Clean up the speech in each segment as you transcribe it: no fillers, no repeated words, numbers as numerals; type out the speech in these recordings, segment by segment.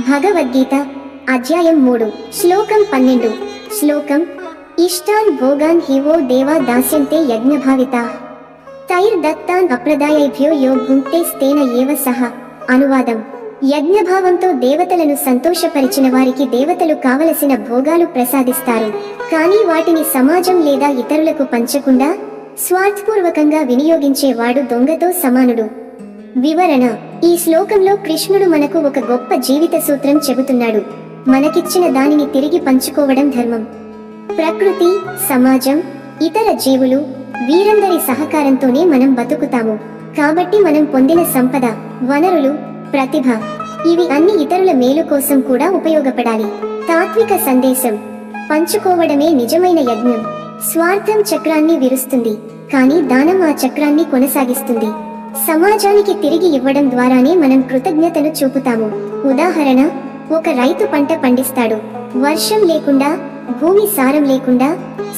భగవద్గీత అధ్యాయం 3 శ్లోకం 12 శ్లోకం ఇష్టాన్ భోగాన్ హివో దేవా దాస్యంతే యజ్ఞభావితాః తైర్దత్తాన్ అప్రదాయైభ్యో యో భుంక్తే స్తేన ఏవ సహ. అనువాదం: యజ్ఞభావంతో దేవతలను సంతోషపరిచిన వారికి దేవతలు కావలసిన భోగాలు ప్రసాదిస్తారు, కానీ వాటిని సమాజం లేదా ఇతరులకు పంచకుండా స్వార్థపూర్వకంగా వినియోగించేవాడు దొంగతో సమానుడు. వివరణ: ఈ శ్లోకంలో కృష్ణుడు మనకు ఒక గొప్ప జీవిత సూత్రం చెబుతున్నాడు. మనకిచ్చిన దానిని తిరిగి పంచుకోవడం ధర్మం. ప్రకృతి, సమాజం, ఇతర జీవులు వీరందరి సహకారంతోనే మనం బతుకుతాము. కాబట్టి మనం పొందిన సంపద, వనరులు, ప్రతిభ ఇవి అన్ని ఇతరుల మేలు కోసం కూడా ఉపయోగపడాలి. తాత్విక సందేశం: పంచుకోవడమే నిజమైన యజ్ఞం. స్వార్థం చక్రాన్ని విరుస్తుంది, కానీ దానం ఆ చక్రాన్ని కొనసాగిస్తుంది. సమాజానికి తిరిగి ఇవ్వడం ద్వారానే మనం కృతజ్ఞతను చూపుతాము. ఉదాహరణ: ఒక రైతు పంట పండిస్తాడు. వర్షం లేకుండా, భూమి సారం లేకుండా,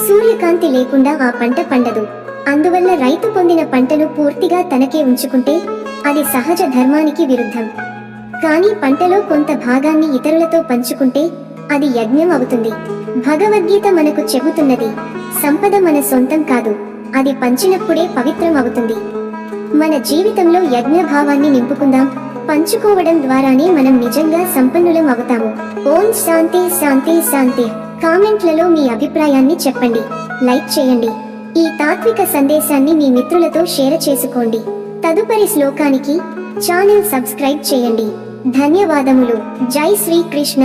సూర్యకాంతి లేకుండా ఆ పంట పండదు. అందువల్ల రైతు పొందిన పంటను పూర్తిగా తనకే ఉంచుకుంటే అది సహజ ధర్మానికి విరుద్ధం. కానీ పంటలో కొంత భాగాన్ని ఇతరులతో పంచుకుంటే అది యజ్ఞం అవుతుంది. భగవద్గీత మనకు చెబుతున్నది, సంపద మన సొంతం కాదు, అది పంచినప్పుడే పవిత్రం అవుతుంది. మన జీవితంలో యజ్ఞ భావాన్ని నింపుకుందాం. పంచుకోవడం ద్వారానే మనం నిజంగా సంపన్నులం అవుతాము. ఓం శాంతి శాంతి శాంతి. కామెంట్లలో మీ అభిప్రాయాన్ని చెప్పండి, లైక్ చేయండి. ఈ తాత్విక సందేశాన్ని మీ మిత్రులతో షేర్ చేసుకోండి. తదుపరి శ్లోకానికి ఛానల్ సబ్స్క్రైబ్ చేయండి. ధన్యవాదములు. జై శ్రీ కృష్ణ.